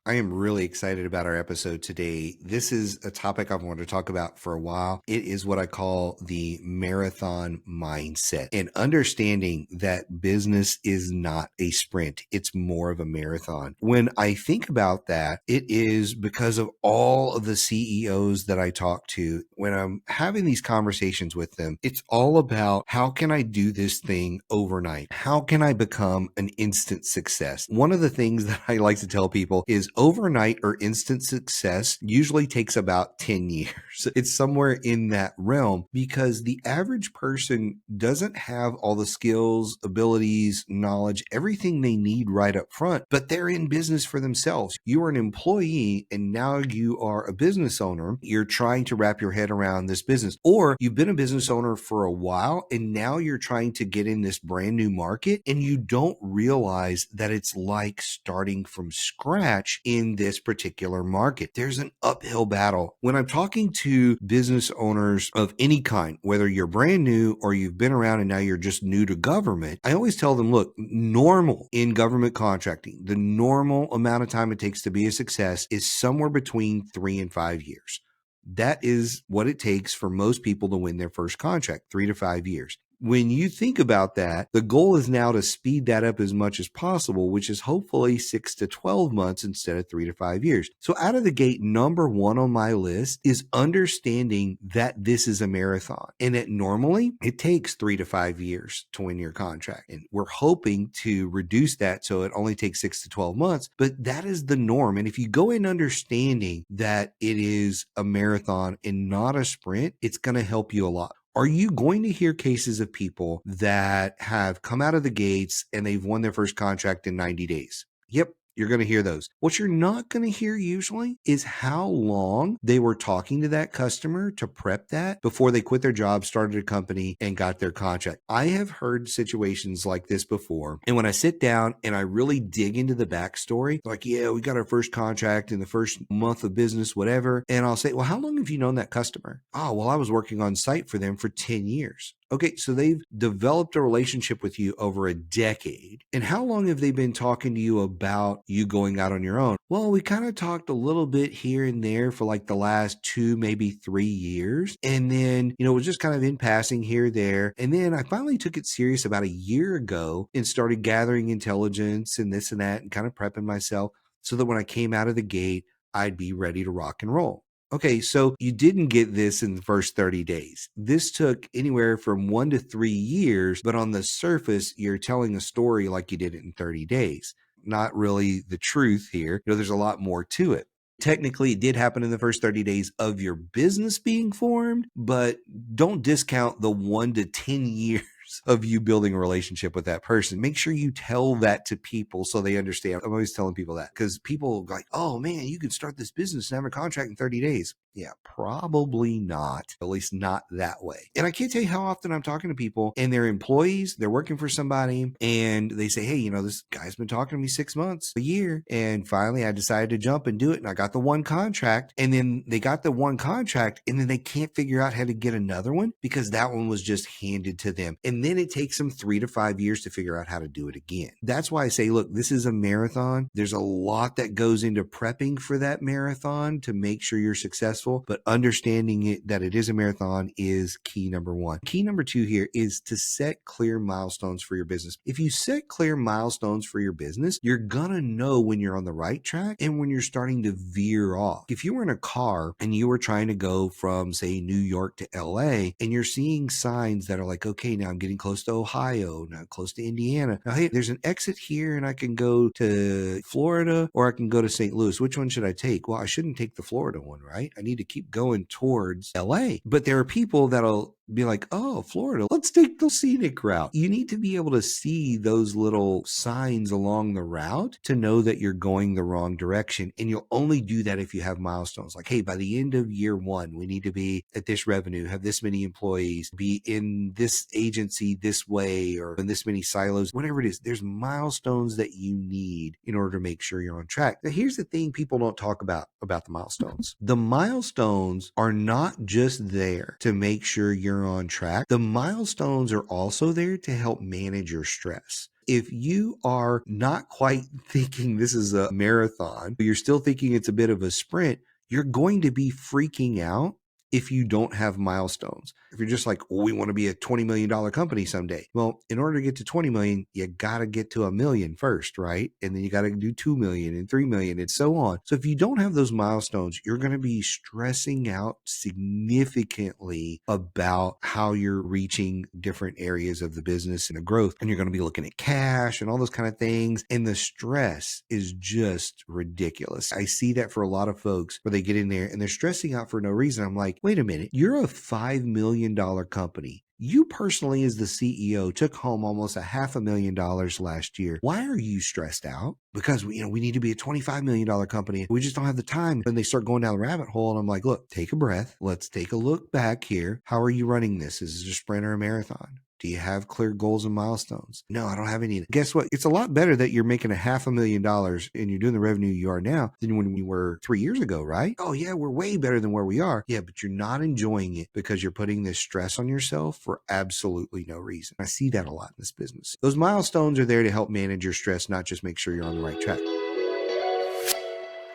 I am really excited about our episode today. This is a topic I've wanted to talk about for a while. It is what I call the marathon mindset and understanding that business is not a sprint. It's more of a marathon. When I think about that, it is because of all of the CEOs that I talk to. When I'm having these conversations with them, it's all about how can I do this thing overnight? How can I become an instant success? One of the things that I like to tell people is overnight or instant success usually takes about 10 years. It's somewhere in that realm because the average person doesn't have all the skills, abilities, knowledge, everything they need right up front, but they're in business for themselves. You are an employee and now you are a business owner. You're trying to wrap your head around this business, or you've been a business owner for a while and now you're trying to get in this brand new market and you don't realize that it's like starting from scratch in this particular market. There's an uphill battle. When I'm talking to business owners of any kind, whether you're brand new or you've been around and now you're just new to government, I always tell them, look, normal in government contracting, the normal amount of time it takes to be a success is somewhere between 3 and 5 years. That is what it takes for most people to win their first contract, 3 to 5 years. When you think about that, the goal is now to speed that up as much as possible, which is hopefully 6 to 12 months instead of 3 to 5 years. So out of the gate, number one on my list is understanding that this is a marathon and that normally it takes 3 to 5 years to win your contract. And we're hoping to reduce that so it only takes 6 to 12 months, but that is the norm. And if you go in understanding that it is a marathon and not a sprint, it's going to help you a lot. Are you going to hear cases of people that have come out of the gates and they've won their first contract in 90 days? Yep. You're going to hear those. What you're not going to hear usually is how long they were talking to that customer to prep that before they quit their job, started a company, and got their contract. I have heard situations like this before. And when I sit down and I really dig into the backstory, like, yeah, we got our first contract in the first month of business, whatever. And I'll say, well, how long have you known that customer? Oh, well, I was working on site for them for 10 years. Okay, so they've developed a relationship with you over a decade. And how long have they been talking to you about you going out on your own? Well, we kind of talked a little bit here and there for like the last 2, maybe 3 years. And then, it was just kind of in passing here, there. And then I finally took it serious about a year ago and started gathering intelligence and this and that and kind of prepping myself so that when I came out of the gate, I'd be ready to rock and roll. Okay, so you didn't get this in the first 30 days. This took anywhere from 1 to 3 years, but on the surface, you're telling a story like you did it in 30 days. Not really the truth here. There's a lot more to it. Technically, it did happen in the first 30 days of your business being formed, but don't discount the 1 to 10 years of you building a relationship with that person. Make sure you tell that to people so they understand. I'm always telling people that because people are like, oh man, you can start this business and have a contract in 30 days. Yeah, probably not, at least not that way. And I can't tell you how often I'm talking to people and they're employees, they're working for somebody and they say, hey, this guy's been talking to me 6 months, a year. And finally I decided to jump and do it. And I got the one contract, and then they got the one contract and then they can't figure out how to get another one because that one was just handed to them. And then it takes them 3 to 5 years to figure out how to do it again. That's why I say, look, this is a marathon. There's a lot that goes into prepping for that marathon to make sure you're successful. But understanding it that it is a marathon is key number one. Key number two here is to set clear milestones for your business. If you set clear milestones for your business, you're gonna know when you're on the right track and when you're starting to veer off. If you were in a car and you were trying to go from, say, New York to LA, and you're seeing signs that are like, okay, now I'm getting close to Ohio, now close to Indiana. Now, hey, there's an exit here and I can go to Florida or I can go to St. Louis. Which one should I take? Well, I shouldn't take the Florida one, right? I need to keep going towards LA. But there are people that'll be like, oh, Florida, let's take the scenic route. You need to be able to see those little signs along the route to know that you're going the wrong direction. And you'll only do that if you have milestones. Like, hey, by the end of year 1, we need to be at this revenue, have this many employees, be in this agency this way, or in this many silos, whatever it is. There's milestones that you need in order to make sure you're on track. Now, here's the thing people don't talk about the milestones. The milestones are not just there to make sure you're on track. The milestones are also there to help manage your stress. if you are not quite thinking this is a marathon, but you're still thinking it's a bit of a sprint, you're going to be freaking out if you don't have milestones. If you're just like, oh, we want to be a $20 million company someday. Well, in order to get to 20 million, you got to get to a million first, right? And then you got to do 2 million and 3 million and so on. So if you don't have those milestones, you're going to be stressing out significantly about how you're reaching different areas of the business and the growth. And you're going to be looking at cash and all those kind of things. And the stress is just ridiculous. I see that for a lot of folks where they get in there and they're stressing out for no reason. I'm like, wait a minute, you're a $5 million company. You personally, as the CEO, took home almost $500,000 last year. Why are you stressed out? Because we need to be a $25 million company. We just don't have the time. And they start going down the rabbit hole. And I'm like, look, take a breath. Let's take a look back here. How are you running this? Is it a sprint or a marathon? Do you have clear goals and milestones? No, I don't have any. Guess what? It's a lot better that you're making $500,000 and you're doing the revenue you are now than when you were 3 years ago, right? Oh yeah, we're way better than where we are. Yeah, but you're not enjoying it because you're putting this stress on yourself for absolutely no reason. I see that a lot in this business. Those milestones are there to help manage your stress, not just make sure you're on the right track.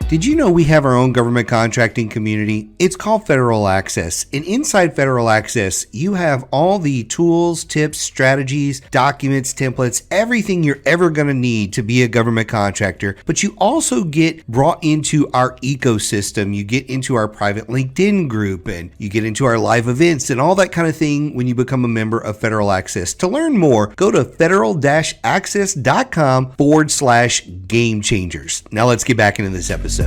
Did you know we have our own government contracting community? It's called Federal Access. And inside Federal Access, you have all the tools, tips, strategies, documents, templates, everything you're ever going to need to be a government contractor. But you also get brought into our ecosystem. You get into our private LinkedIn group and you get into our live events and all that kind of thing when you become a member of Federal Access. To learn more, go to federal-access.com/game changers. Now let's get back into this episode.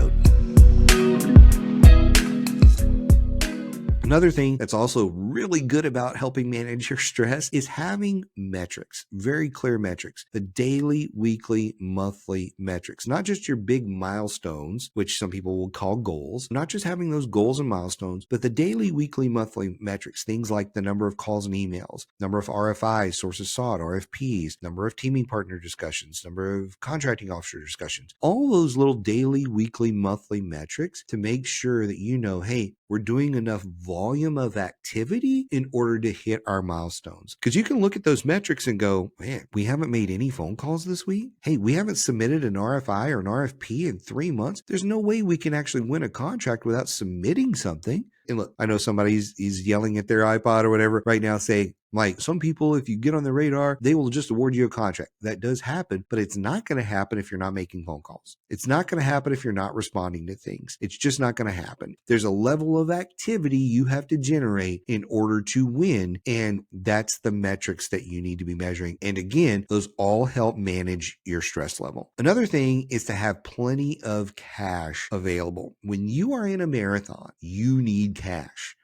Another thing that's also really good about helping manage your stress is having metrics, very clear metrics, the daily, weekly, monthly metrics, not just your big milestones, which some people will call goals, not just having those goals and milestones, but the daily, weekly, monthly metrics, things like the number of calls and emails, number of RFIs, sources sought, RFPs, number of teaming partner discussions, number of contracting officer discussions, all those little daily, weekly, monthly metrics to make sure that you know, hey, we're doing enough volume of activity in order to hit our milestones. Because you can look at those metrics and go, man, we haven't made any phone calls this week. Hey, we haven't submitted an RFI or an RFP in 3 months. There's no way we can actually win a contract without submitting something. And look, I know somebody's yelling at their iPod or whatever right now saying, Mike, some people, if you get on the radar, they will just award you a contract. That does happen, but it's not going to happen if you're not making phone calls. It's not going to happen if you're not responding to things. It's just not going to happen. There's a level of activity you have to generate in order to win, and that's the metrics that you need to be measuring. And again, those all help manage your stress level. Another thing is to have plenty of cash available. When you are in a marathon, you need cash.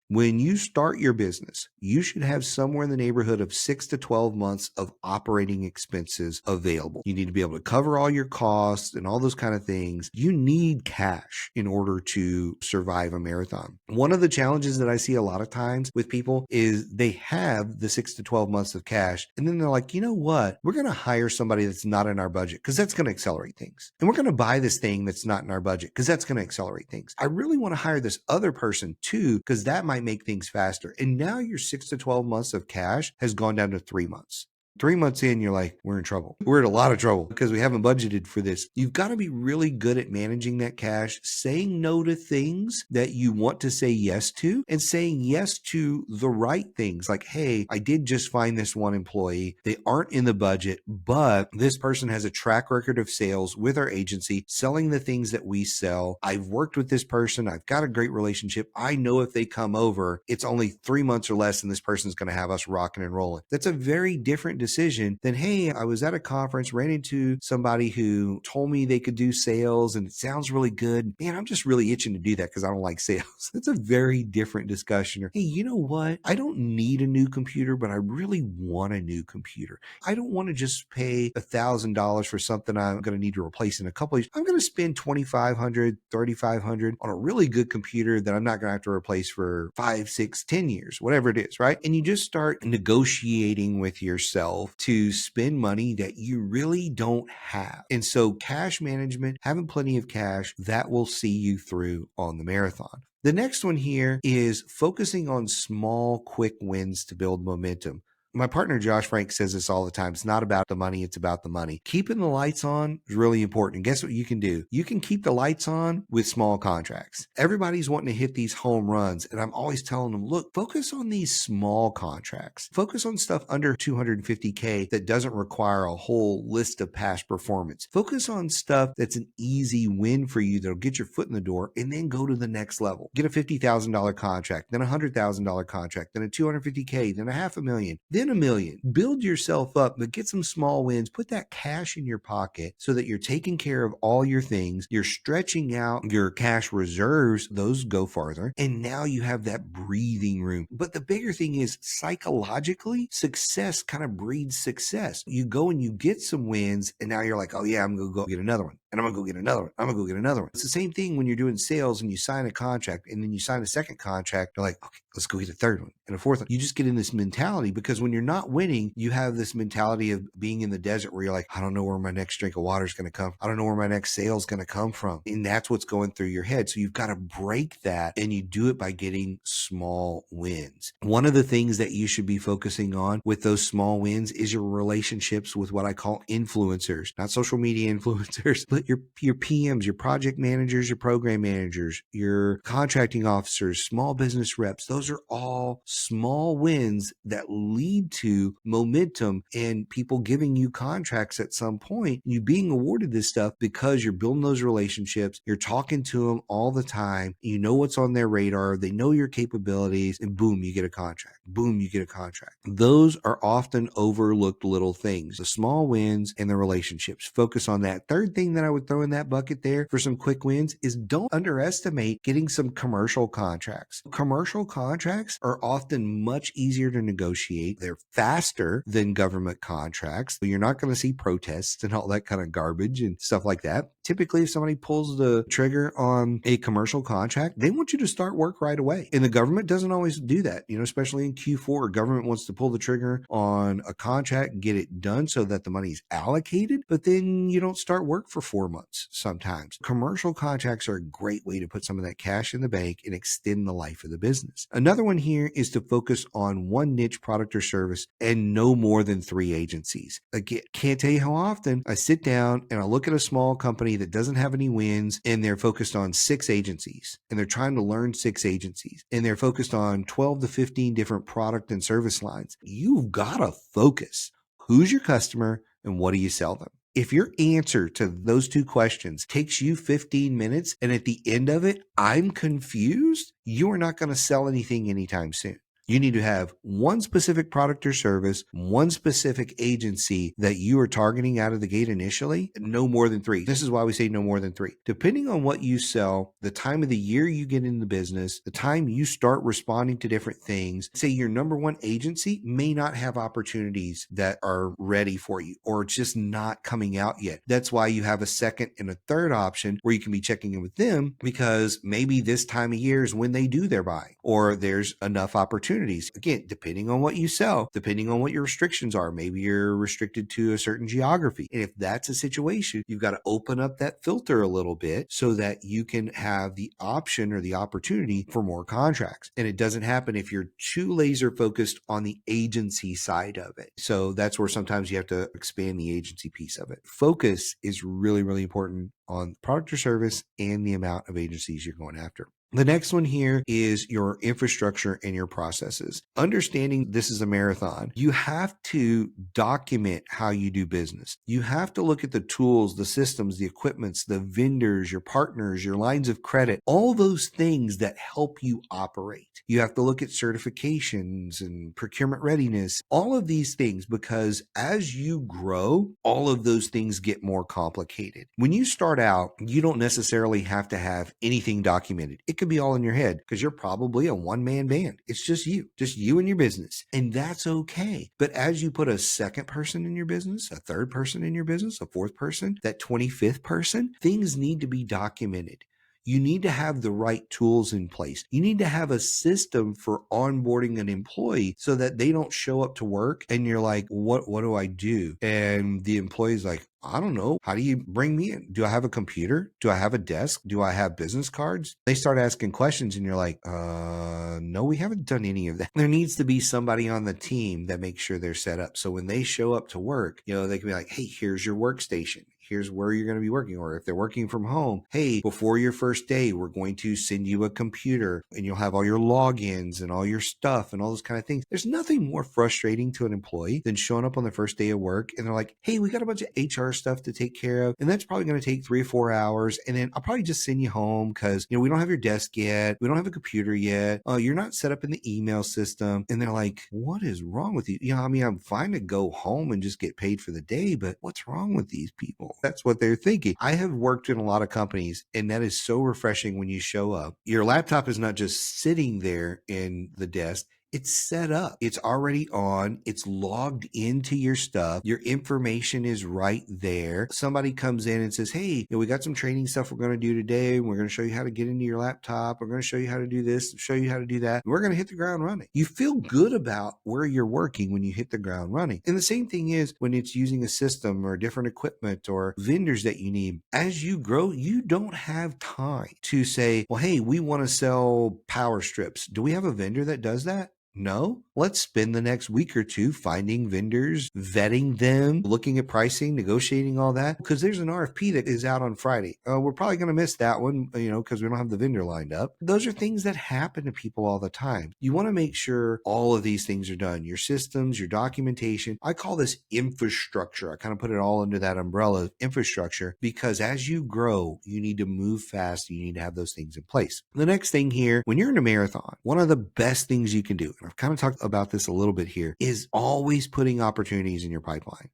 When you start your business, you should have somewhere in the neighborhood of 6 to 12 months of operating expenses available. You need to be able to cover all your costs and all those kind of things. You need cash in order to survive a marathon. One of the challenges that I see a lot of times with people is they have the 6 to 12 months of cash, and then they're like, you know what? We're going to hire somebody that's not in our budget because that's going to accelerate things. And we're going to buy this thing that's not in our budget because that's going to accelerate things. I really want to hire this other person too because that might make things faster. And now your 6 to 12 months of cash has gone down to 3 months. 3 months in, you're like, we're in trouble. We're in a lot of trouble because we haven't budgeted for this. You've got to be really good at managing that cash, saying no to things that you want to say yes to, and saying yes to the right things. Like, hey, I did just find this one employee. They aren't in the budget, but this person has a track record of sales with our agency, selling the things that we sell. I've worked with this person. I've got a great relationship. I know if they come over, it's only 3 months or less, and this person's going to have us rocking and rolling. That's a very different decision than, hey, I was at a conference, ran into somebody who told me they could do sales and it sounds really good. Man, I'm just really itching to do that because I don't like sales. That's a very different discussion. Or, hey, you know what? I don't need a new computer, but I really want a new computer. I don't want to just pay $1,000 for something I'm going to need to replace in a couple of years. I'm going to spend $2,500, $3,500 on a really good computer that I'm not going to have to replace for 5, 6, 10 years, whatever it is, right? And you just start negotiating with yourself to spend money that you really don't have. And so cash management, having plenty of cash, that will see you through on the marathon. The next one here is focusing on small, quick wins to build momentum. My partner, Josh Frank, says this all the time. It's not about the money, it's about the money. Keeping the lights on is really important. And guess what you can do? You can keep the lights on with small contracts. Everybody's wanting to hit these home runs. And I'm always telling them, look, focus on these small contracts. Focus on stuff under 250K that doesn't require a whole list of past performance. Focus on stuff that's an easy win for you that'll get your foot in the door, and then go to the next level. Get a $50,000 contract, then a $100,000 contract, then a 250K, then a $500,000, then $1 million. Build yourself up, but get some small wins. Put that cash in your pocket so that you're taking care of all your things. You're stretching out your cash reserves. Those go farther. And now you have that breathing room. But the bigger thing is, psychologically, success kind of breeds success. You go and you get some wins, and now you're like, oh yeah, I'm going to go get another one. And I'm going to go get another one. I'm going to go get another one. It's the same thing when you're doing sales and you sign a contract and then you sign a second contract. You're like, okay, let's go get a third one and a fourth one. You just get in this mentality, because when you're not winning, you have this mentality of being in the desert where you're like, I don't know where my next drink of water is going to come. I don't know where my next sale is going to come from. And that's what's going through your head. So you've got to break that, and you do it by getting small wins. One of the things that you should be focusing on with those small wins is your relationships with what I call influencers, not social media influencers, but your PMs, your project managers, your program managers, your contracting officers, small business reps. Those are all small wins that lead to momentum and people giving you contracts at some point. You being awarded this stuff because you're building those relationships. You're talking to them all the time. You know what's on their radar. They know your capabilities, and boom, you get a contract. Boom, you get a contract. Those are often overlooked little things, the small wins and the relationships. Focus on that. Third thing that I would throw in that bucket there for some quick wins is, don't underestimate getting some commercial contracts. Commercial contracts are often much easier to negotiate. They're faster than government contracts. You're not going to see protests and all that kind of garbage and stuff like that. Typically, if somebody pulls the trigger on a commercial contract, they want you to start work right away. And the government doesn't always do that, especially in Q4. Government wants to pull the trigger on a contract and get it done so that the money's allocated, but then you don't start work for 4 months sometimes. Commercial contracts are a great way to put some of that cash in the bank and extend the life of the business. Another one here is to focus on one niche product or service and no more than 3 agencies. Again, can't tell you how often I sit down and I look at a small company that doesn't have any wins, and they're focused on 6 agencies, and they're trying to learn 6 agencies, and they're focused on 12 to 15 different product and service lines. You've got to focus. Who's your customer and what do you sell them? If your answer to those 2 questions takes you 15 minutes and at the end of it, I'm confused, you are not going to sell anything anytime soon. You need to have one specific product or service, one specific agency that you are targeting out of the gate initially, no more than 3. This is why we say no more than 3. Depending on what you sell, the time of the year you get in the business, the time you start responding to different things, say your number 1 agency may not have opportunities that are ready for you, or it's just not coming out yet. That's why you have a second and a third option where you can be checking in with them, because maybe this time of year is when they do their buying, or there's enough opportunities. Again, depending on what you sell, depending on what your restrictions are, maybe you're restricted to a certain geography. And if that's a situation, you've got to open up that filter a little bit so that you can have the option or the opportunity for more contracts. And it doesn't happen if you're too laser focused on the agency side of it. So that's where sometimes you have to expand the agency piece of it. Focus is really, really important on product or service and the amount of agencies you're going after. The next one here is your infrastructure and your processes. Understanding this is a marathon, you have to document how you do business. You have to look at the tools, the systems, the equipments, the vendors, your partners, your lines of credit, all those things that help you operate. You have to look at certifications and procurement readiness, all of these things, because as you grow, all of those things get more complicated. When you start out, you don't necessarily have to have anything documented. It could be all in your head because you're probably a one-man band. It's just you and your business. And that's okay. But as you put a second person in your business, a third person in your business, a fourth person, that 25th person, things need to be documented. You need to have the right tools in place. You need to have a system for onboarding an employee so that they don't show up to work and you're like, what do I do? And the employee's like, I don't know. How do you bring me in? Do I have a computer? Do I have a desk? Do I have business cards? They start asking questions and you're like, no, we haven't done any of that. There needs to be somebody on the team that makes sure they're set up. So when they show up to work, they can be like, hey, here's your workstation. Here's where you're going to be working. Or if they're working from home, hey, before your first day, we're going to send you a computer and you'll have all your logins and all your stuff and all those kind of things. There's nothing more frustrating to an employee than showing up on their first day of work and they're like, hey, we got a bunch of HR stuff to take care of. And that's probably going to take 3 or 4 hours. And then I'll probably just send you home because, we don't have your desk yet. We don't have a computer yet. You're not set up in the email system. And they're like, what is wrong with you? I'm fine to go home and just get paid for the day, but what's wrong with these people? That's what they're thinking. I have worked in a lot of companies, and that is so refreshing when you show up. Your laptop is not just sitting there in the desk. It's set up. It's already on. It's logged into your stuff. Your information is right there. Somebody comes in and says, hey, we got some training stuff we're going to do today. We're going to show you how to get into your laptop. We're going to show you how to do this, show you how to do that. We're going to hit the ground running. You feel good about where you're working when you hit the ground running. And the same thing is when it's using a system or different equipment or vendors that you need. As you grow, you don't have time to say, well, hey, we want to sell power strips. Do we have a vendor that does that? No, let's spend the next week or two finding vendors, vetting them, looking at pricing, negotiating all that, because there's an RFP that is out on Friday. We're probably going to miss that one, because we don't have the vendor lined up. Those are things that happen to people all the time. You want to make sure all of these things are done. Your systems, your documentation. I call this infrastructure. I kind of put it all under that umbrella of infrastructure because as you grow, you need to move fast. You need to have those things in place. The next thing here, when you're in a marathon, one of the best things you can do, I've kind of talked about this a little bit here, is always putting opportunities in your pipeline.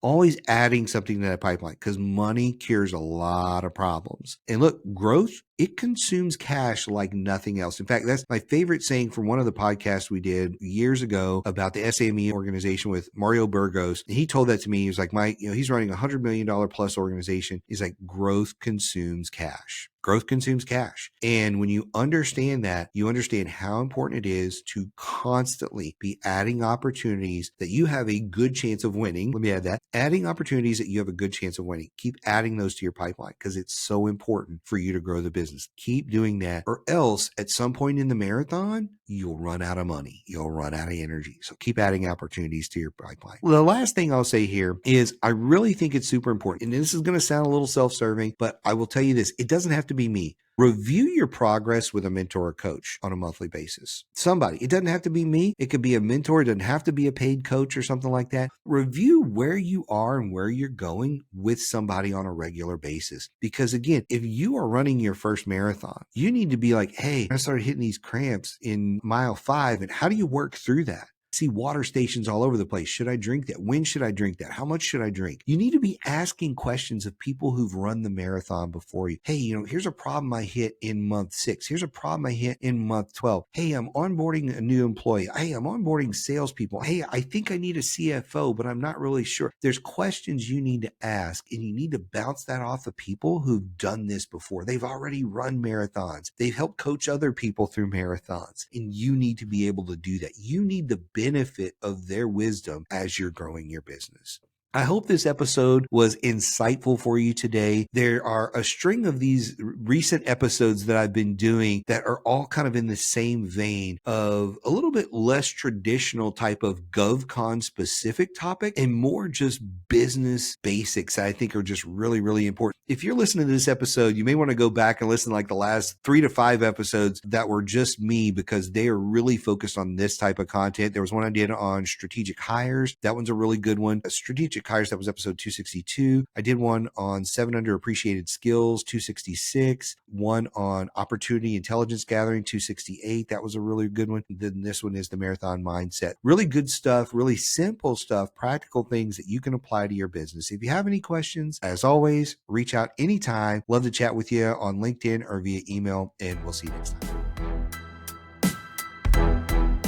Always adding something to that pipeline because money cures a lot of problems. And look, growth, it consumes cash like nothing else. In fact, that's my favorite saying from one of the podcasts we did years ago about the SAME organization with Mario Burgos. And he told that to me. He was like, he's running $100 million plus organization. He's like, growth consumes cash. Growth consumes cash. And when you understand that, you understand how important it is to constantly be adding opportunities that you have a good chance of winning. Let me add that. Adding opportunities that you have a good chance of winning. Keep adding those to your pipeline because it's so important for you to grow the business. Keep doing that, or else at some point in the marathon, you'll run out of money. You'll run out of energy. So keep adding opportunities to your pipeline. Well, the last thing I'll say here is I really think it's super important. And this is going to sound a little self-serving, but I will tell you this. It doesn't have to be me. Review your progress with a mentor or coach on a monthly basis. Somebody. It doesn't have to be me. It could be a mentor. It doesn't have to be a paid coach or something like that. Review where you are and where you're going with somebody on a regular basis. Because again, if you are running your first marathon, you need to be like, hey, I started hitting these cramps in mile 5. And how do you work through that? See water stations all over the place. Should I drink that? When should I drink that? How much should I drink? You need to be asking questions of people who've run the marathon before you. Hey, here's a problem I hit in month 6. Here's a problem I hit in month 12. Hey, I'm onboarding a new employee. Hey, I'm onboarding salespeople. Hey, I think I need a CFO, but I'm not really sure. There's questions you need to ask, and you need to bounce that off of people who've done this before. They've already run marathons. They've helped coach other people through marathons, and you need to be able to do that. You need the benefit of their wisdom as you're growing your business. I hope this episode was insightful for you today. There are a string of these recent episodes that I've been doing that are all kind of in the same vein of a little bit less traditional type of GovCon specific topic and more just business basics that I think are just really, really important. If you're listening to this episode, you may want to go back and listen to like the last 3 to 5 episodes that were just me because they are really focused on this type of content. There was one I did on strategic hires. That one's a really good one. Strategic hires, that was episode 262. I did one on 7 underappreciated skills, 266. One on opportunity intelligence gathering, 268. That was a really good one. Then this one is the marathon mindset. Really good stuff, really simple stuff, practical things that you can apply to your business. If you have any questions, as always, reach out anytime. Love to chat with you on LinkedIn or via email, and we'll see you next time.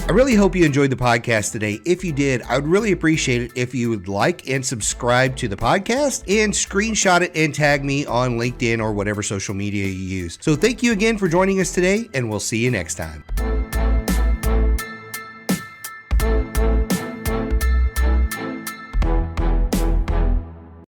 I really hope you enjoyed the podcast today. If you did, I would really appreciate it if you would like and subscribe to the podcast and screenshot it and tag me on LinkedIn or whatever social media you use. So thank you again for joining us today, and we'll see you next time.